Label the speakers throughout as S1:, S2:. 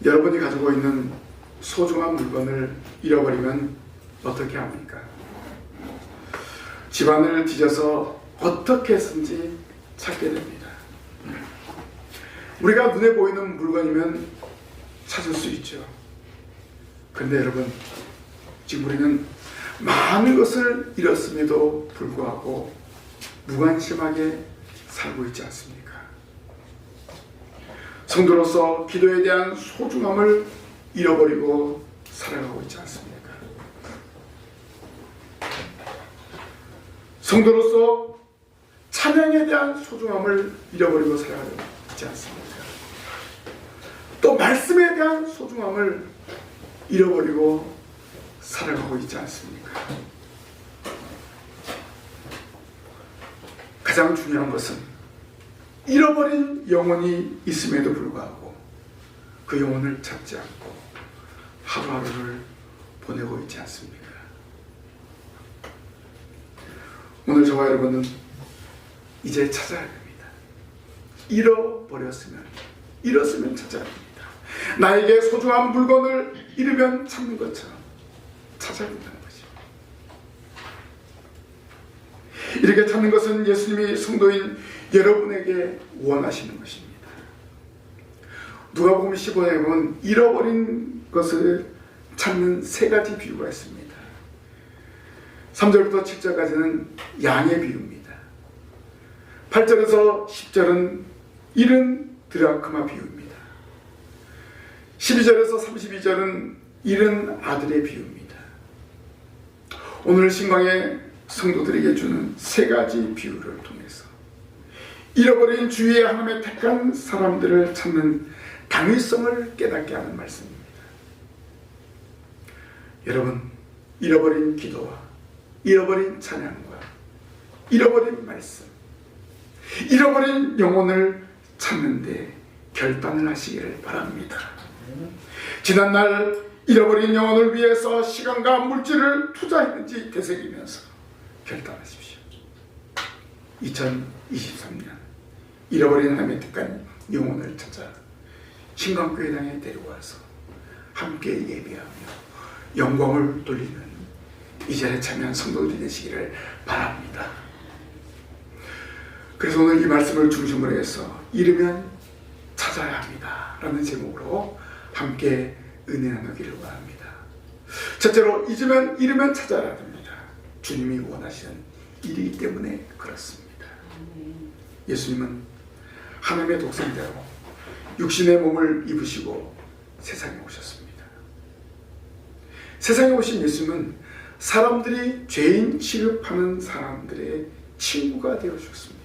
S1: 여러분이 가지고 있는 소중한 물건을 잃어버리면 어떻게 합니까? 집안을 뒤져서 어떻게 해서든지 찾게 됩니다. 우리가 눈에 보이는 물건이면 찾을 수 있죠. 그런데 여러분, 지금 우리는 많은 것을 잃었음에도 불구하고 무관심하게 살고 있지 않습니까? 성도로서 기도에 대한 소중함을 잃어버리고 살아가고 있지 않습니까? 성도로서 찬양에 대한 소중함을 잃어버리고 살아가고 있지 않습니까? 또 말씀에 대한 소중함을 잃어버리고 살아가고 있지 않습니까? 가장 중요한 것은 잃어버린 영혼이 있음에도 불구하고 그 영혼을 찾지 않고 하루하루를 보내고 있지 않습니까? 오늘 저와 여러분은 이제 찾아야 됩니다. 잃었으면 찾아야 됩니다. 나에게 소중한 물건을 잃으면 찾는 것처럼 찾아야 된다는 것입니다. 이렇게 찾는 것은 예수님이 성도인 여러분에게 원하시는 것입니다. 누가복음 15장에 보면 잃어버린 것을 찾는 세 가지 비유가 있습니다. 3절부터 7절까지는 양의 비유입니다. 8절에서 10절은 잃은 드라크마 비유입니다. 12절에서 32절은 잃은 아들의 비유입니다. 오늘 신광의 성도들에게 주는 세 가지 비유를 통해서 잃어버린 주위의 하나님의 택한 사람들을 찾는 당위성을 깨닫게 하는 말씀입니다. 여러분, 잃어버린 기도와 잃어버린 찬양과 잃어버린 말씀, 잃어버린 영혼을 찾는데 결단을 하시기를 바랍니다. 지난날 잃어버린 영혼을 위해서 시간과 물질을 투자했는지 되새기면서 결단하십시오. 2023년 잃어버린 하나님의 택한 영혼을 찾아 신광교회당에 데려와서 함께 예배하며 영광을 돌리는 이 자리에 참여한 성도들이 되시기를 바랍니다. 그래서 오늘 이 말씀을 중심으로 해서 잃으면 찾아야 합니다 라는 제목으로 함께 은혜 나누기를 원합니다. 첫째로, 잃으면 찾아야 됩니다. 주님이 원하시는 일이기 때문에 그렇습니다. 예수님은 하나님의 독생자로 육신의 몸을 입으시고 세상에 오셨습니다. 세상에 오신 예수님은 사람들이 죄인 취급하는 사람들의 친구가 되어주셨습니다.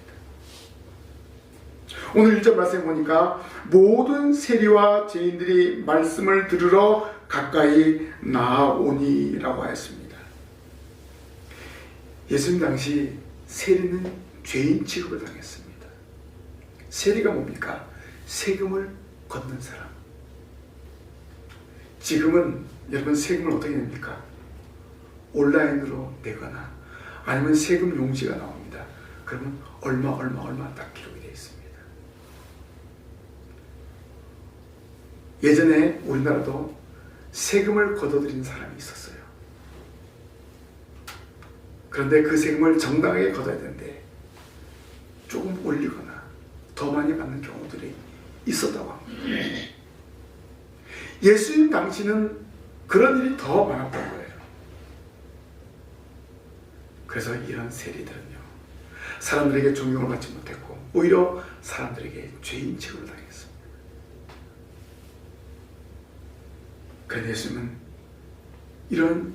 S1: 오늘 1절 말씀에 보니까 모든 세리와 죄인들이 말씀을 들으러 가까이 나아오니 라고 하였습니다. 예수님 당시 세리는 죄인 취급을 당했습니다. 세리가 뭡니까? 세금을 걷는 사람. 지금은 여러분 세금을 어떻게 냅니까? 온라인으로 내거나 아니면 세금 용지가 나옵니다. 그러면 얼마 딱 기록이 되어 있습니다. 예전에 우리나라도 세금을 걷어들인 사람이 있었어요. 그런데 그 세금을 정당하게 걷어야 되는데 조금 올리거나 더 많이 받는 경우들이 있었다고 합니다. 예수님 당시는 그런 일이 더 많았던 거예요. 그래서 이런 세리들은요, 사람들에게 존경을 받지 못했고 오히려 사람들에게 죄인 취급을 당했습니다. 그런데 예수님은 이런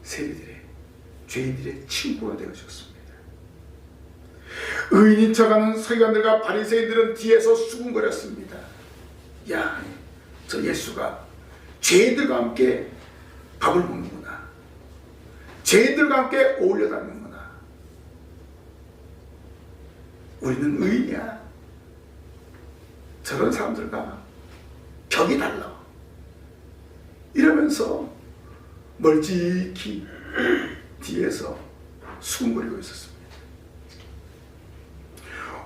S1: 세리들의, 죄인들의 친구가 되어주셨습니다. 의인인 척하는 서기관들과 바리새인들은 뒤에서 수군거렸습니다. 야, 저 예수가 죄인들과 함께 밥을 먹는구나. 죄인들과 함께 어울려 다니는구나. 우리는 의인이야. 저런 사람들과 격이 달라. 이러면서 멀찍이 뒤에서 수군거리고 있었습니다.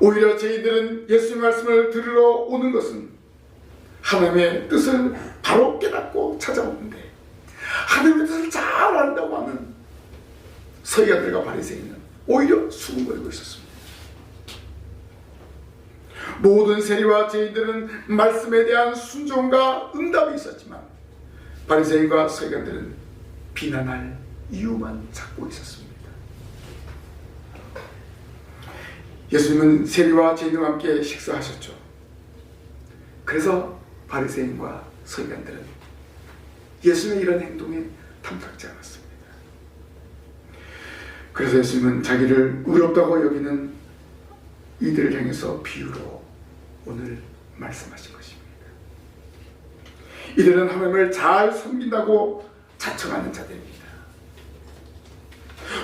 S1: 오히려 죄인들은 예수님 말씀을 들으러 오는 것은 하나님의 뜻을 바로 깨닫고 찾아오는데 하나님의 뜻을 잘 안다고 하는 서기관들과 바리새인은 오히려 수군거리고 있었습니다. 모든 세리와 죄인들은 말씀에 대한 순종과 응답이 있었지만 바리새인과 서기관들은 비난할 이유만 찾고 있었습니다. 예수님은 세리와 죄인들과 함께 식사하셨죠. 그래서 바리새인과 서기관들은 예수님의 이런 행동에 탐탁지 않았습니다. 그래서 예수님은 자기를 의롭다고 여기는 이들을 향해서 비유로 오늘 말씀하신 것입니다. 이들은 하나님을 잘 섬긴다고 자청하는 자들입니다.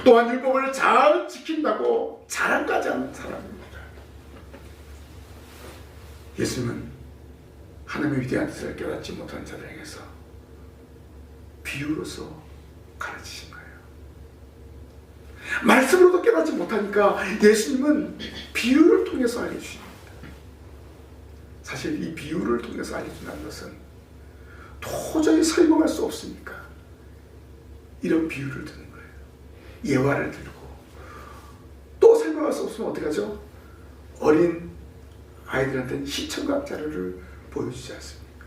S1: 또한 율법을 잘 지킨다고 자랑까지 하는 사람입니다. 예수님은 하나님의 위대한 뜻을 깨닫지 못한 자들 향해서 비유로서 가르치신 거예요. 말씀으로도 깨닫지 못하니까 예수님은 비유를 통해서 알려주십니다. 사실 이 비유를 통해서 알려준다는 것은 도저히 설명할 수 없으니까 이런 비유를 드는 거예요. 예화를 들고 또 설명할 수 없으면 어떻게 하죠? 어린 아이들한테는 시청각 자료를 보여주지 않습니까?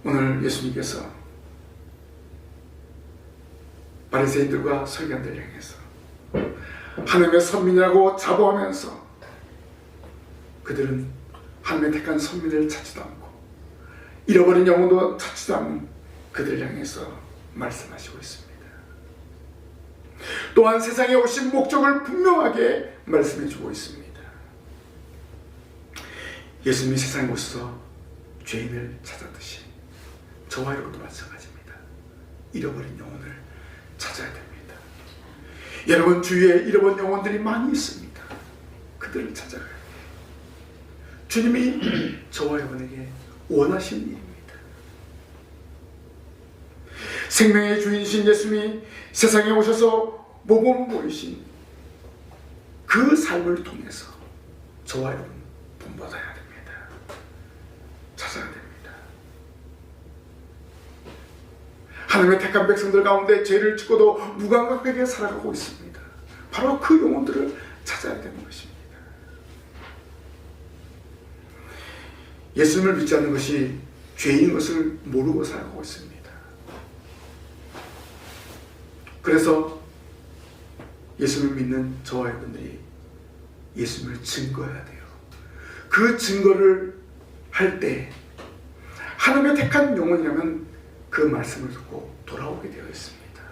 S1: 오늘 예수님께서 바리새인들과 서기관들 향해서 하나님의 선민이라고 자부하면서 그들은 하나님의 택한 선민을 찾지도 않고 잃어버린 영혼도 찾지도 않는 그들을 향해서 말씀하시고 있습니다. 또한 세상에 오신 목적을 분명하게 말씀해 주고 있습니다. 예수님이 세상에 오셔서 죄인을 찾았듯이 저와 여러분도 마찬가지입니다. 잃어버린 영혼을 찾아야 됩니다. 여러분 주위에 잃어버린 영혼들이 많이 있습니다. 그들을 찾아가야 돼요. 주님이 저와 여러분에게 원하시는 일입니다. 생명의 주인이신 예수님이 세상에 오셔서 모범 보이신 그 삶을 통해서 저와 여러분 본받아야 됩니다. 찾아야 됩니다. 하나님의 택한 백성들 가운데 죄를 짓고도 무감각하게 살아가고 있습니다. 바로 그 영혼들을 찾아야 되는 것입니다. 예수님을 믿지 않는 것이 죄인 것을 모르고 살아가고 있습니다. 그래서 예수님을 믿는 저와 여러분들이 예수님을 증거해야 돼요. 그 증거를 할 때 하나님의 택한 영혼이라면 그 말씀을 듣고 돌아오게 되어 있습니다.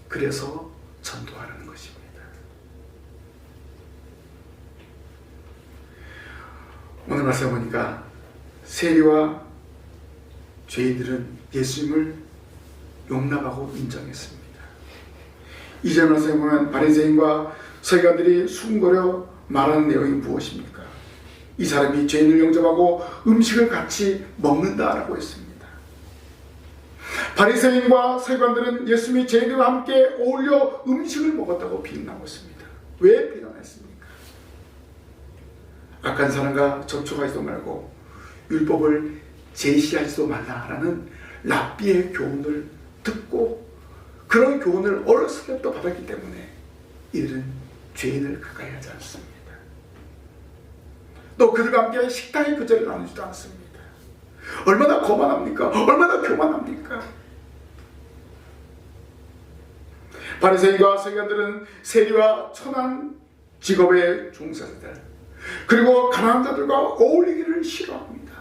S1: 그래서 전도하라는 것입니다. 오늘 말씀 보니까 세리와 죄인들은 예수님을 용납하고 인정했습니다. 2절 말씀에 보면 바리새인과 서기관들이 수군거려 말하는 내용이 무엇입니까? 이 사람이 죄인을 영접하고 음식을 같이 먹는다라고 했습니다. 바리새인과 서기관들은 예수님이 죄인들과 함께 어울려 음식을 먹었다고 비난하고 있습니다. 왜 비난했습니까? 악한 사람과 접촉하지도 말고 율법을 제시하지도 말라라는 랍비의 교훈을 듣고 그런 교훈을 어렸을 때부터 받았기 때문에 이들은 죄인을 가까이 하지 않습니다. 또 그들과 함께 식탁의 교제를 나누지도 않습니다. 얼마나 거만합니까? 얼마나 교만합니까? 바리새인과 서기관들은 세리와 천한 직업의 종사자들 그리고 가난한 자들과 어울리기를 싫어합니다.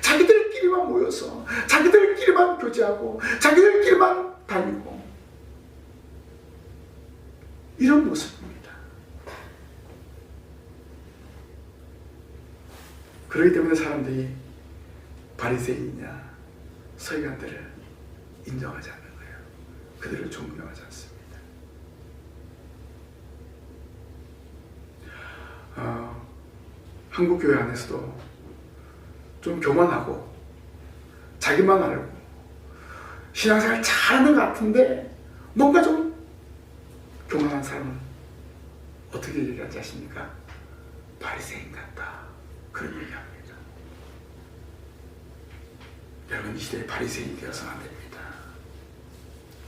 S1: 자기들끼리만 모여서 자기들끼리만 교제하고 자기들끼리만 다니고 이런 모습입니다. 그렇기 때문에 사람들이 바리새인이냐 서기관들을 인정하지 않는 거예요. 그들을 존경하지 않습니다. 한국 교회 안에서도 좀 교만하고 자기만 알고 신앙생활 잘하는 것 같은데 뭔가 좀 교만한 사람은 어떻게 얘기하지 아십니까? 바리새인 같다, 그런 얘기합니다. 여러분, 이 시대에 바리새인이 되어서는 안 됩니다.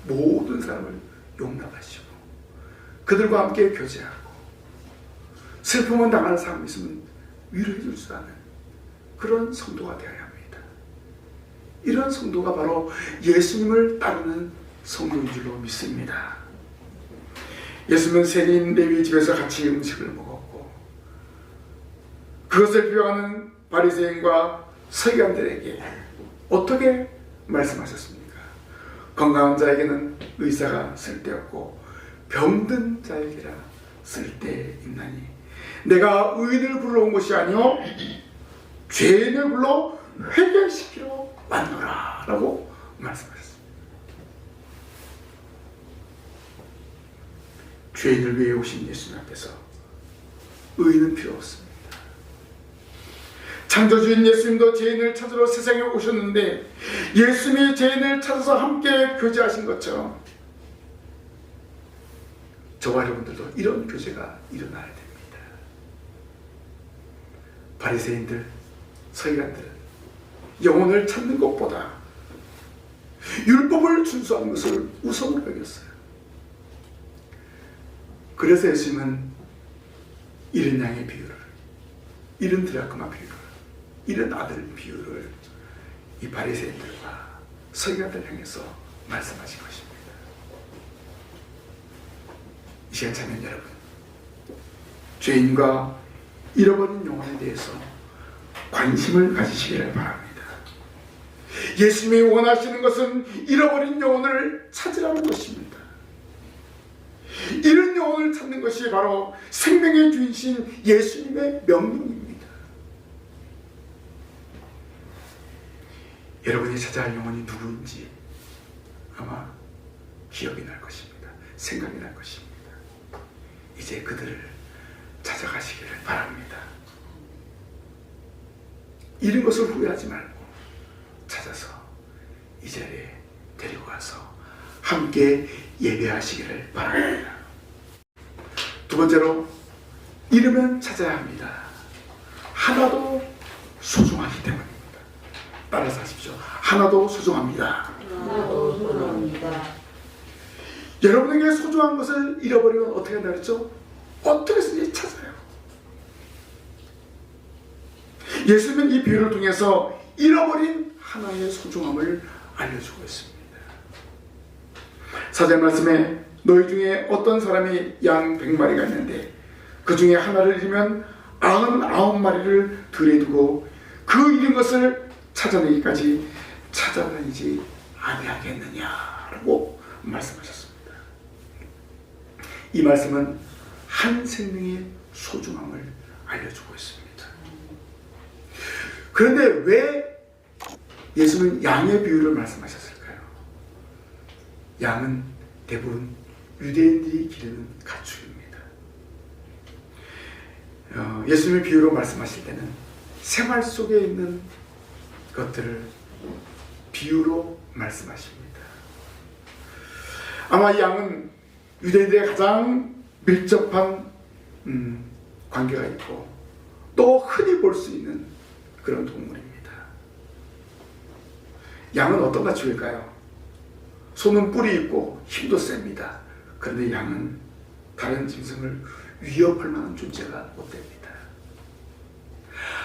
S1: 모든 사람을 용납하시고 그들과 함께 교제하고 슬픔을 당하는 사람이 있으면 위로해 줄 수 있는 그런 성도가 되어야 합니다. 이런 성도가 바로 예수님을 따르는 성도인 줄로 믿습니다. 예수님은 세리인 레위 집에서 같이 음식을 먹었고 그것을 비방하는 바리새인과 서기관들에게 어떻게 말씀하셨습니까? 건강한 자에게는 의사가 쓸데없고 병든 자에게라 쓸데있나니 내가 의인을 부르러 온 것이 아니요 죄인을 불러 회개시키러 왔노라 라고 말씀하셨습니다. 죄인을 위해 오신 예수님 앞에서 의인은 필요 없습니다. 창조주인 예수님도 죄인을 찾으러 세상에 오셨는데 예수님이 죄인을 찾아서 함께 교제하신 것처럼 저와 여러분들도 이런 교제가 일어나야 됩니다. 바리새인들, 서기관들은 영혼을 찾는 것보다 율법을 준수하는 것을 우선으로 여겼어요. 그래서 예수님은 이른 양의 비유를, 이른 드라크마 비유를, 이른 아들 비유를 이 바리새인들과 서기관들 향해서 말씀하신 것입니다. 이 시간 참여 여러분, 죄인과 잃어버린 영혼에 대해서 관심을 가지시기를 바랍니다. 예수님이 원하시는 것은 잃어버린 영혼을 찾으라는 것입니다. 이런 영혼을 찾는 것이 바로 생명의 주이신 예수님의 명령입니다. 여러분이 찾아야 할 영혼이 누구인지 아마 기억이 날 것입니다. 생각이 날 것입니다. 이제 그들을 찾아가시기를 바랍니다. 잃은 것을 후회하지 말고 찾아서 이 자리에 데리고 와서 함께 예배하시기를 바랍니다. 두 번째로, 잃으면 찾아야 합니다. 하나도 소중하기 때문입니다. 따라서 하십시오. 하나도 소중합니다.
S2: 하나도 소중합니다.
S1: 여러분에게 소중한 것을 잃어버리면 어떻게 한다 그랬죠? 어떻게 해서든지 찾아요. 예수님은 이 비유를 통해서 잃어버린 하나의 소중함을 알려주고 있습니다. 4절 말씀에 너희 중에 어떤 사람이 양 100마리가 있는데 그 중에 하나를 잃으면 99마리를 들에 두고 그 잃은 것을 찾아내기까지 찾아다니지 아니하겠느냐라고 말씀하셨습니다. 이 말씀은 한 생명의 소중함을 알려주고 있습니다. 그런데 왜 예수는 양의 비유를 말씀하셨을까요? 양은 대부분 유대인들이 기르는 가축입니다. 예수님의 비유로 말씀하실 때는 생활 속에 있는 것들을 비유로 말씀하십니다. 아마 이 양은 유대인들의 가장 밀접한 관계가 있고 또 흔히 볼 수 있는 그런 동물입니다. 양은 어떤 가축일까요? 손은 뿔이 있고 힘도 셉니다. 그런데 양은 다른 짐승을 위협할 만한 존재가 못 됩니다.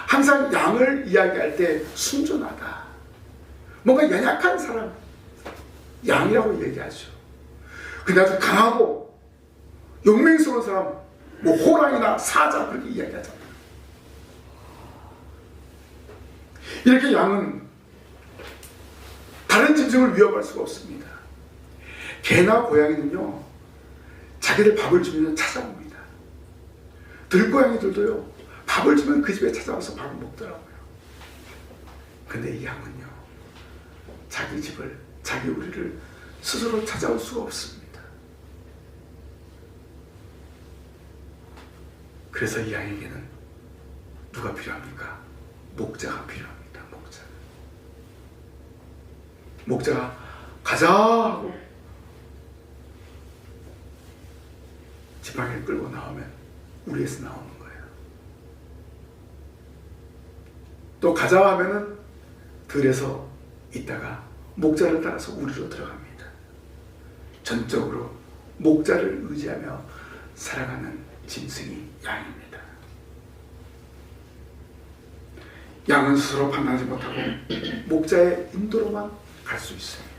S1: 항상 양을 이야기할 때 순전하다, 뭔가 연약한 사람, 양이라고 얘기하죠. 근데 아주 강하고 용맹스러운 사람, 뭐 호랑이나 사자 그렇게 이야기하잖아요. 이렇게 양은 다른 짐승을 위협할 수가 없습니다. 개나 고양이는요, 자기들 밥을 주면 찾아옵니다. 들고양이들도요, 밥을 주면 그 집에 찾아와서 밥을 먹더라고요. 근데 이 양은요, 자기 집을, 자기 우리를 스스로 찾아올 수가 없습니다. 그래서 이 양에게는 누가 필요합니까? 목자가 필요합니다. 목자가 가자 하고 지팡이를 끌고 나오면 우리에서 나오는 거예요. 또 가자 하면은 들에서 있다가 목자를 따라서 우리로 들어갑니다. 전적으로 목자를 의지하며 살아가는 짐승이 양입니다. 양은 스스로 판단하지 못하고 목자의 인도로만 갈 수 있습니다.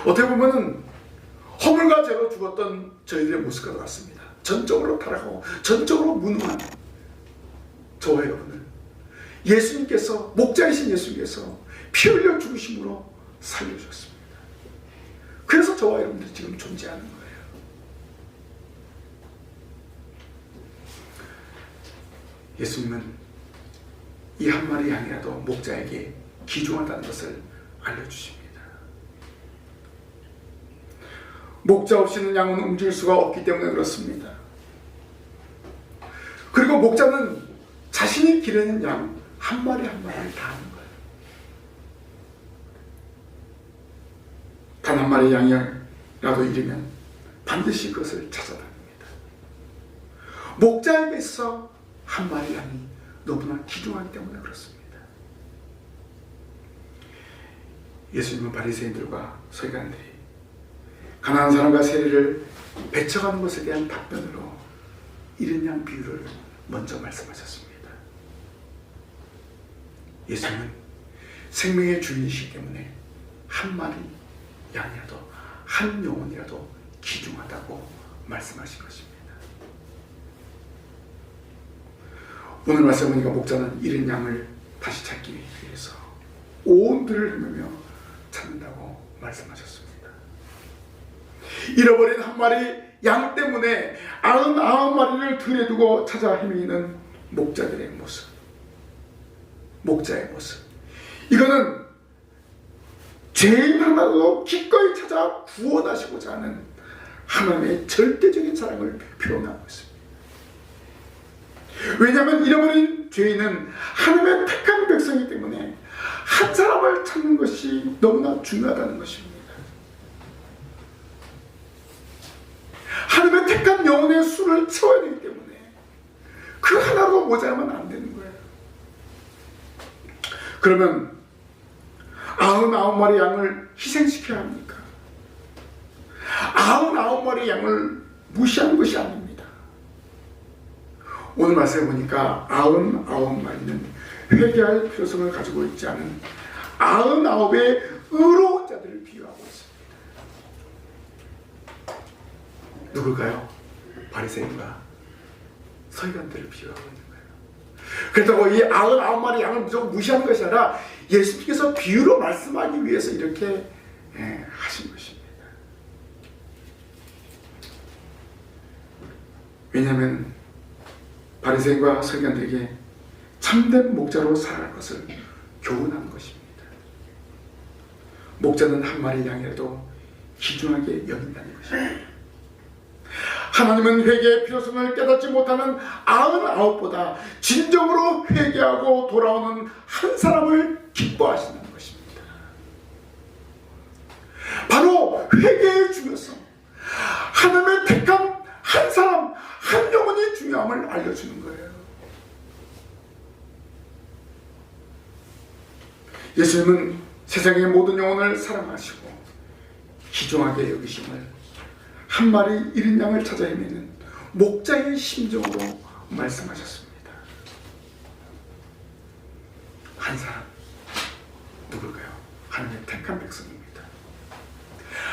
S1: 어떻게 보면은 허물과 죄로 죽었던 저희들의 모습과 같습니다. 전적으로 타락하고 전적으로 무능한 저와 여러분을 예수님께서, 목자이신 예수님께서 피 흘려 죽으심으로 살려주셨습니다. 그래서 저와 여러분들이 지금 존재하는 거예요. 예수님은 이 한 마리 양이라도 목자에게 귀중하다는 것을 알려주십니다. 목자 없이는 양은 움직일 수가 없기 때문에 그렇습니다. 그리고 목자는 자신이 기르는 양 한 마리 한 마리를 다 하는 거예요. 단 한 마리 양이라도 잃으면 반드시 그것을 찾아다닙니다. 목자에게 있어 한 마리 양이 너무나 귀중하기 때문에 그렇습니다. 예수님은 바리새인들과 서기관들이 가난한 사람과 세리를 배척하는 것에 대한 답변으로 잃은 양 비유를 먼저 말씀하셨습니다. 예수님은 생명의 주인이시기 때문에 한 마리 양이라도, 한 영혼이라도 귀중하다고 말씀하신 것입니다. 오늘 말씀해 보니까 목자는 잃은 양을 다시 찾기 위해서 온 들을 헤매며 찾는다고 말씀하셨습니다. 잃어버린 한 마리 양 때문에 99마리를 들에 두고 찾아 헤매는 목자들의 모습, 목자의 모습, 이거는 죄인 하나도 기꺼이 찾아 구원하시고자 하는 하나님의 절대적인 사랑을 표현하고 있습니다. 왜냐하면 잃어버린 죄인은 하나님의 택한 백성이기 때문에 한 사람을 찾는 것이 너무나 중요하다는 것입니다. 하나님의 택한 영혼의 수를 채워야 되기 때문에 그 하나로 모자라면 안 되는 거예요. 그러면 99마리 양을 희생시켜야 합니까? 99마리 양을 무시하는 것이 아닙니다. 오늘 말씀해 보니까 99마리는 회개할 필요성을 가지고 있지 않은 99의 의로운 자들을 비유하고 있습니다. 누굴까요? 바리새인과 서기관들을 비유하고 있는 거예요. 그렇다고 이 99마리 양을 무조건 무시하는 것이 아니라 예수님께서 비유로 말씀하기 위해서 이렇게 하신 것입니다. 왜냐하면 바리새인과 서기관들에게 참된 목자로 살아갈 것을 교훈하는 것입니다. 목자는 한 마리 양이라도 귀중하게 여긴다는 것입니다. 하나님은 회개의 필요성을 깨닫지 못하는 99보다 진정으로 회개하고 돌아오는 한 사람을 기뻐하시는 것입니다. 바로 회개의 중요성, 하나님의 택한 한 사람, 한 영혼이 중요함을 알려주는 거예요. 예수님은 세상의 모든 영혼을 사랑하시고 귀중하게 여기심을 한 마리 잃은 양을 찾아 헤매는 목자의 심정으로 말씀하셨습니다. 한 사람, 누굴까요? 하나님의 택한 백성입니다.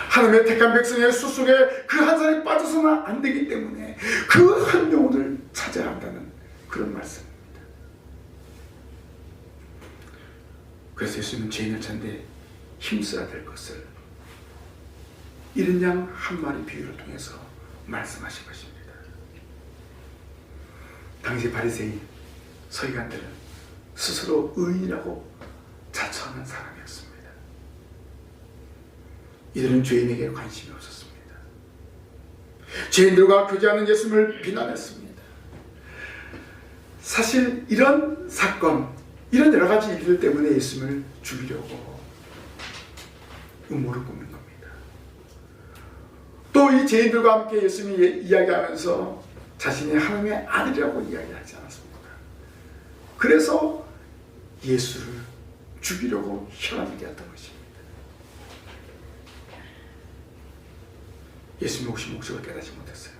S1: 하나님의 택한 백성의 수 속에 그 한 사람이 빠져서는 안 되기 때문에 그 한 영혼을 찾아야 한다는 그런 말씀입니다. 그래서 예수님은 죄인을 찾는데 힘써야 될 것을 잃은 양 한 마리 비유를 통해서 말씀하신 것입니다. 당시 바리새인, 서기관들은 스스로 의인이라고 자처하는 사람이었습니다. 이들은 죄인에게 관심이 없었습니다. 죄인들과 교제하는 예수님을 비난했습니다. 사실 이런 사건, 이런 여러 가지 일들 때문에 예수님을 죽이려고 음모를 꾸민 겁니다. 또 이 죄인들과 함께 예수님이 이야기하면서 자신이 하나님의 아들이라고 이야기하지 않았습니까? 그래서 예수를 죽이려고 혈안이 되었던 것입니다. 예수님이 오신 목적을 깨닫지 못했어요.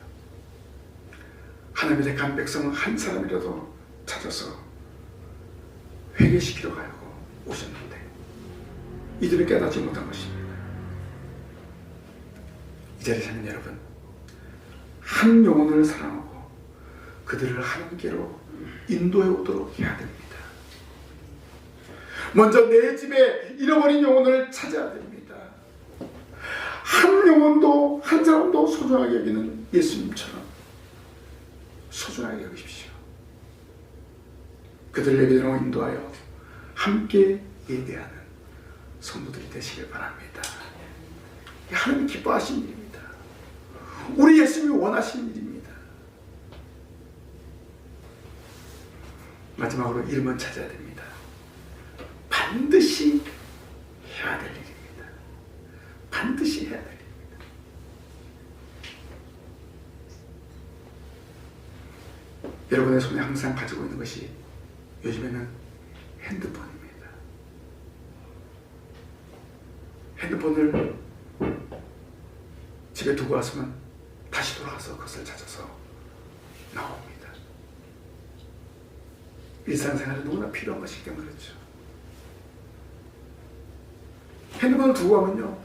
S1: 하나님의 택한 백성은 한 사람이라도 찾아서 회개시키러 가려고 오셨는데 이들을 깨닫지 못한 것입니다. 이 자리에 사는 여러분, 한 영혼을 사랑하고 그들을 하나님께로 인도해 오도록 해야 됩니다. 먼저 내 집에 잃어버린 영혼을 찾아야 됩니다. 한 영혼도 한 사람도 소중하게 여기는 예수님처럼 소중하게 여기십시오. 그들을 예배드리고 인도하여 함께 예배하는 성도들이 되시길 바랍니다. 하나님이 기뻐하신 일입니다. 우리 예수님이 원하시는 일입니다. 마지막으로 이름은 찾아야 됩니다. 반드시 해야 될 일입니다. 반드시 해야 될 일입니다. 여러분의 손에 항상 가지고 있는 것이 요즘에는 핸드폰입니다. 핸드폰을 집에 두고 왔으면 다시 돌아가서 그것을 찾아서 나옵니다. 일상생활에 누구나 필요한 것이기 때문에 그렇죠. 핸드폰을 두고 가면요,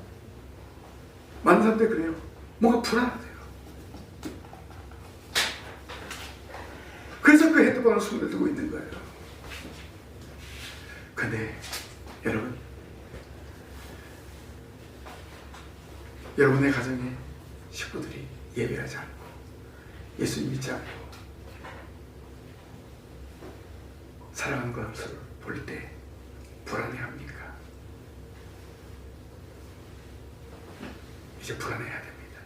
S1: 많은 사람들이 그래요. 뭔가 불안하대요. 그래서 그 핸드폰을 손에 두고 있는 거예요. 근데 여러분, 여러분의 가정에 식구들이 예배하지 않고 예수님 믿지 않고 사랑하는 것을 볼 때 불안해합니까? 이제 불안해야 됩니다.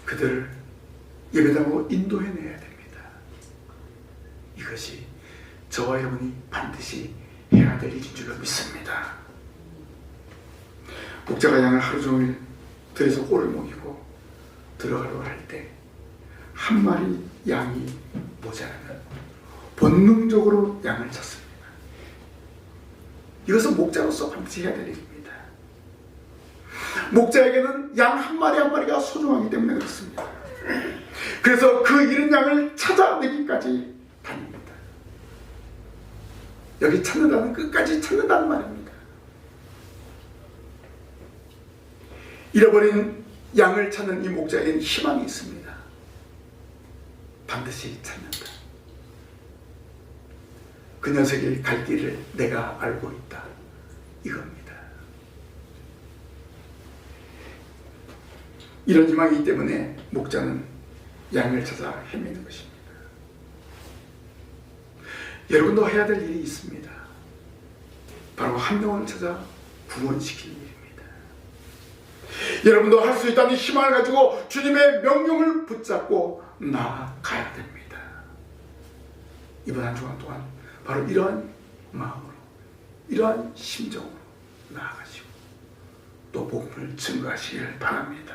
S1: 그들을 예배당으로 인도해내야 됩니다. 이것이 저와 여러분이 반드시 해야 될 일인 줄로 믿습니다. 목자가 양을 하루 종일 들에서 꼴을 먹이고 들어가려고 할 때 한 마리 양이 모자라면 본능적으로 양을 찾습니다. 이것은 목자로서 반드시 해야 될 일입니다. 목자에게는 양 한 마리 한 마리가 소중하기 때문에 그렇습니다. 그래서 그 잃은 양을 찾아내기까지 다닙니다. 여기 찾는다는 끝까지 찾는다는 말입니다. 잃어버린 양을 찾는 이 목자에게는 희망이 있습니다. 반드시 찾는다. 그 녀석이 갈 길을 내가 알고 있다. 이겁니다. 이런 희망이기 때문에 목자는 양을 찾아 헤매는 것입니다. 여러분도 해야 될 일이 있습니다. 바로 한 명을 찾아 구원시키는 일입니다. 여러분도 할 수 있다는 희망을 가지고 주님의 명령을 붙잡고 나아가야 됩니다. 이번 한 주간 동안 바로 이러한 마음으로, 이러한 심정으로 나아가시고 또 복음을 증거하시길 바랍니다.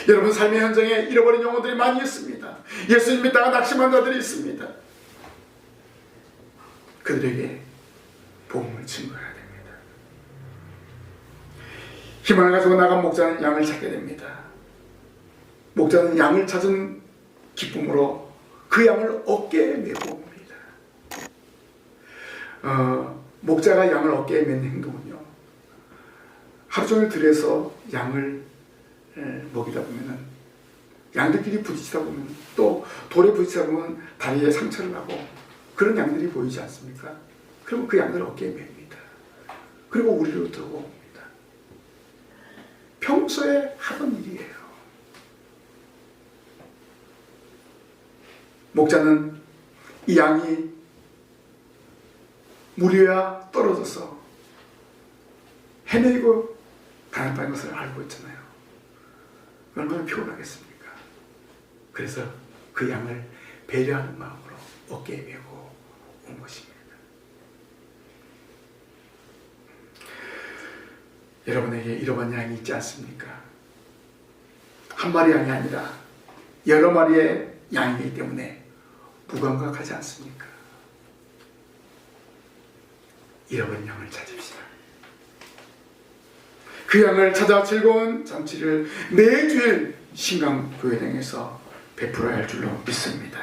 S1: 여러분 삶의 현장에 잃어버린 영혼들이 많이 있습니다. 예수님 믿다가 낙심한 자들이 있습니다. 그들에게 복음을 증거해야 됩니다. 희망을 가지고 나간 목자는 양을 찾게 됩니다. 목자는 양을 찾은 기쁨으로 그 양을 어깨에 메고 옵니다. 목자가 양을 어깨에 매는 행동은요, 하루 종일 들에서 양을 먹이다 보면은 양들끼리 부딪히다 보면 또 돌에 부딪히다 보면 다리에 상처를 나고 그런 양들이 보이지 않습니까? 그러면 그 양들을 어깨에 맵니다. 그리고 우리로 들고 옵니다. 평소에 하던 일이에요. 목자는 이 양이 물 위에 떨어져서 헤매고 다녔다는 것을 알고 있잖아요. 얼마나 피곤하겠습니까? 그래서 그 양을 배려하는 마음으로 어깨에 메고 온 것입니다. 여러분에게 잃어버린 양이 있지 않습니까? 한 마리 양이 아니라 여러 마리의 양이기 때문에 무감각하지 않습니까? 잃어버린 양을 찾읍시다. 그 양을 찾아 즐거운 잔치를 매주일 신강교회당에서 베풀어야 할 줄로 믿습니다.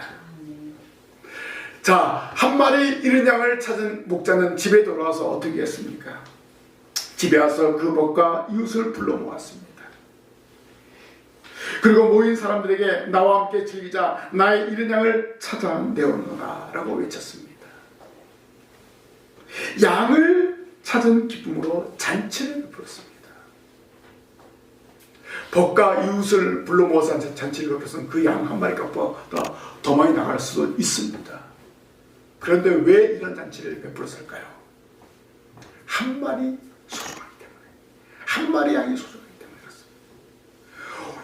S1: 자, 한 마리 잃은 양을 찾은 목자는 집에 돌아와서 어떻게 했습니까? 집에 와서 그 벗과 이웃을 불러 모았습니다. 그리고 모인 사람들에게 나와 함께 즐기자, 나의 잃은 양을 찾아내오노라 라고 외쳤습니다. 양을 찾은 기쁨으로 잔치를 베풀었습니다. 벗과 이웃을 불러 모아서 잔치를 베풀어서는 그 양 한 마리값보다 더 많이 나갈 수도 있습니다. 그런데 왜 이런 잔치를 베풀었을까요? 한 마리 소중하기 때문에, 한 마리 양이 소중하기 때문에 그렇습니다.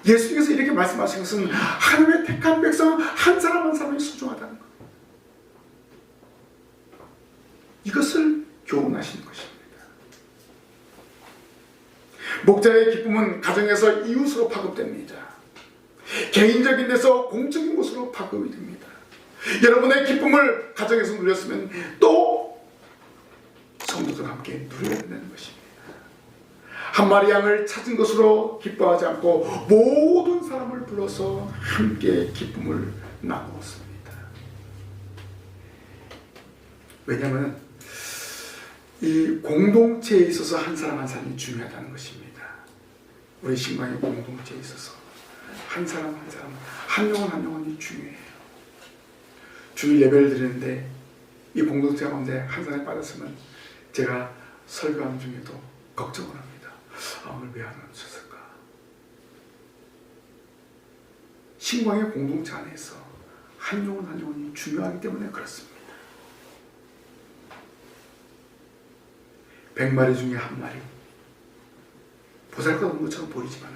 S1: 예수님께서 이렇게 말씀하신 것은 하나님의 택한 백성 한 사람 한 사람이 소중하다는 것, 이것을 교훈하시는 것입니다. 목자의 기쁨은 가정에서 이웃으로 파급됩니다. 개인적인 데서 공적인 곳으로 파급이 됩니다. 여러분의 기쁨을 가정에서 누렸으면 또 성도들과 함께 누려야 된다는 것입니다. 한 마리 양을 찾은 것으로 기뻐하지 않고 모든 사람을 불러서 함께 기쁨을 나누었습니다. 왜냐하면 이 공동체에 있어서 한 사람 한 사람이 중요하다는 것입니다. 우리 신방의 공동체에 있어서 한 사람 한 사람, 한 영혼 한 영혼이 중요해요. 주일 예배를 드리는데 이 공동체 가운데 한 사람이 빠졌으면 제가 설교하는 중에도 걱정을 합니다. 오늘 왜 안 오셨을까? 신방의 공동체 안에서 한 영혼 한 영혼이 중요하기 때문에 그렇습니다. 100마리 중에 한 마리, 보잘것없는 것처럼 보이지만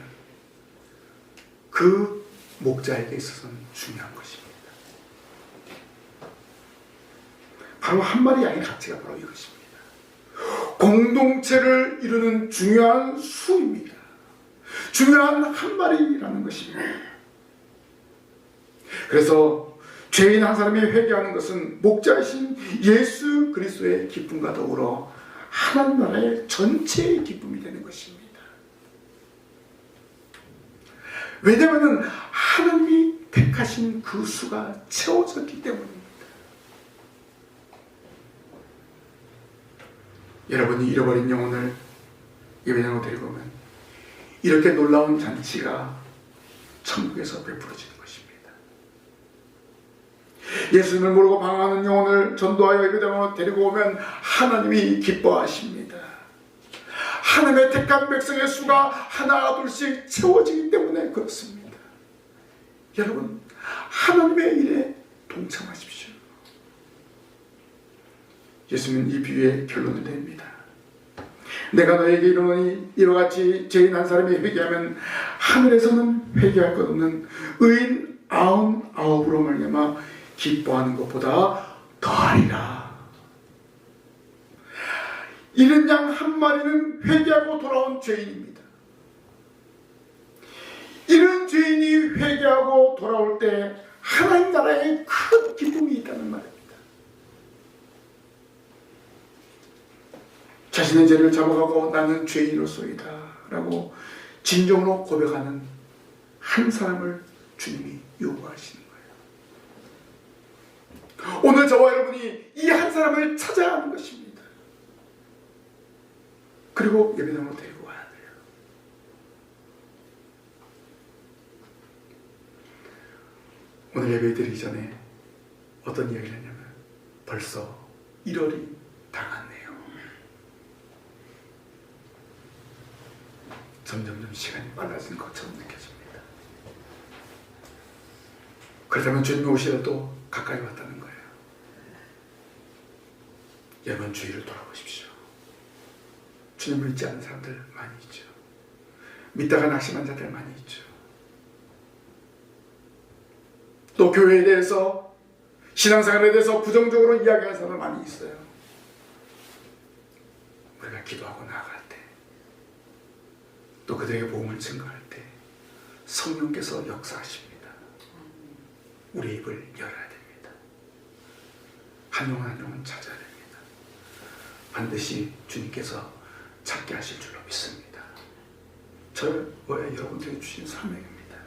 S1: 그 목자에게 있어서는 중요한 것입니다. 바로 한 마리 양의 가치가 바로 이것입니다. 공동체를 이루는 중요한 수입니다. 중요한 한 마리라는 것입니다. 그래서 죄인 한 사람이 회개하는 것은 목자이신 예수 그리스도의 기쁨과 더불어 하나님 나라의 전체의 기쁨이 되는 것입니다. 왜냐하면 하나님이 택하신 그 수가 채워졌기 때문입니다. 여러분이 잃어버린 영혼을 예배당으로 데리고 오면 이렇게 놀라운 잔치가 천국에서 베풀어지는 것입니다. 예수님을 모르고 방황하는 영혼을 전도하여 예배당으로 데리고 오면 하나님이 기뻐하십니다. 하나님의 택한 백성의 수가 하나 둘씩 채워지기 때문에 그렇습니다. 여러분, 하나님의 일에 동참하십시오. 예수님은 이 비유의 결론을 냅니다. 내가 너에게 이르노니 이와 같이 죄인 한 사람이 회개하면 하늘에서는 회개할 것 없는 의인 99으로 말미암아 기뻐하는 것보다 더하리라. 잃은 양 한 마리는 회개하고 돌아온 죄인입니다. 잃은 죄인이 회개하고 돌아올 때 하나님 나라에 큰 기쁨이 있다는 말입니다. 자신의 죄를 잡아가고 나는 죄인으로소이다 라고 진정으로 고백하는 한 사람을 주님이 요구하시는 거예요. 오늘 저와 여러분이 이 한 사람을 찾아야 하는 것입니다. 그리고 예배당으로 데리고 와야 돼요. 오늘 예배 드리기 전에 어떤 이야기를 했냐면 벌써 1월이 다가왔네요. 점점점 시간이 빨라지는 것처럼 느껴집니다. 그렇다면 주님이 오시라도 가까이 왔다는 거예요. 여러분 주위를 돌아보십시오. 주님을 믿지 않는 사람들 많이 있죠. 믿다가 낙심한 자들 많이 있죠. 또 교회에 대해서, 신앙생활에 대해서 부정적으로 이야기하는 사람들 많이 있어요. 우리가 기도하고 나아갈 때, 또 그들에게 복음을 증거할 때 성령께서 역사하십니다. 우리 입을 열어야 됩니다. 한 영혼 한 영혼 찾아야 됩니다. 반드시 주님께서 찾게 하실 줄로 믿습니다. 저와 여러분들에게 주신 사명입니다.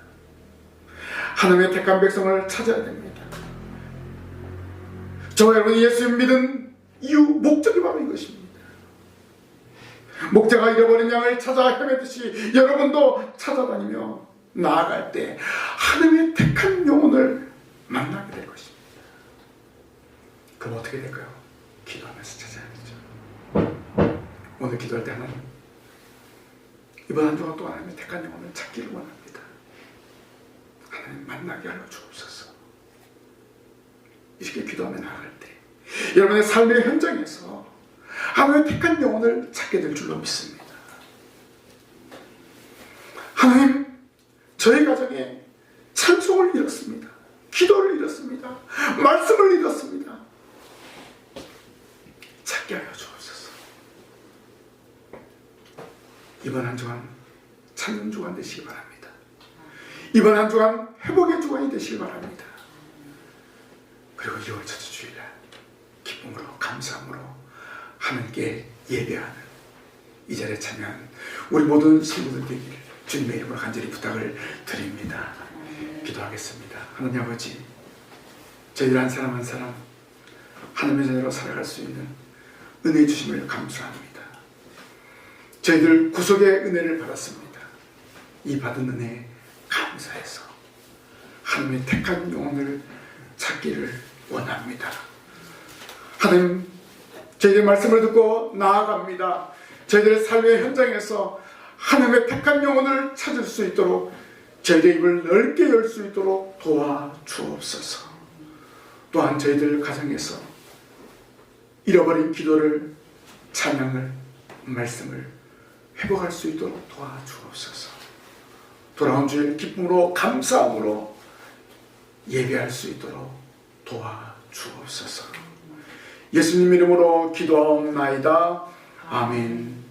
S1: 하나님의 택한 백성을 찾아야 됩니다. 저와 여러분이 예수님 믿은 이유, 목적이 바로 이것입니다. 목자가 잃어버린 양을 찾아 헤매듯이 여러분도 찾아다니며 나아갈 때 하나님의 택한 영혼을 만나게 될 것입니다. 그럼 어떻게 될까요? 기도하면서 찾아야겠죠. 오늘 기도할 때 하나님, 이번 한 주간 동안 하나님의 택한 영혼을 찾기를 원합니다. 하나님 만나게 하여 주옵소서. 이렇게 기도하며 나아갈 때 여러분의 삶의 현장에서 하나님의 택한 영혼을 찾게 될 줄로 믿습니다. 하나님, 저희 가정에 찬송을 잃었습니다. 기도를 잃었습니다. 말씀을 잃었습니다. 찾게 하여 주옵소서. 이번 한 주간 찾는 주간 되시기 바랍니다. 이번 한 주간 회복의 주간이 되시기 바랍니다. 그리고 2월 첫째 주일날 기쁨으로 감사함으로 하나님께 예배하는 이 자리에 참여한 우리 모든 성도들 되기를 주님의 이름으로 간절히 부탁을 드립니다. 기도하겠습니다. 하나님 아버지, 저희들 한 사람 한 사람 하나님의 자녀로 살아갈 수 있는 은혜 주심을 감사합니다. 저희들 구속의 은혜를 받았습니다. 이 받은 은혜에 감사해서 하나님의 택한 영혼을 찾기를 원합니다. 하나님, 저희들의 말씀을 듣고 나아갑니다. 저희들의 삶의 현장에서 하나님의 택한 영혼을 찾을 수 있도록 저희들의 입을 넓게 열 수 있도록 도와주옵소서. 또한 저희들 가정에서 잃어버린 기도를, 찬양을, 말씀을 회복할 수 있도록 도와주옵소서. 돌아온 주일 기쁨으로 감사함으로 예배할 수 있도록 도와주옵소서. 예수님 이름으로 기도하옵나이다. 아멘.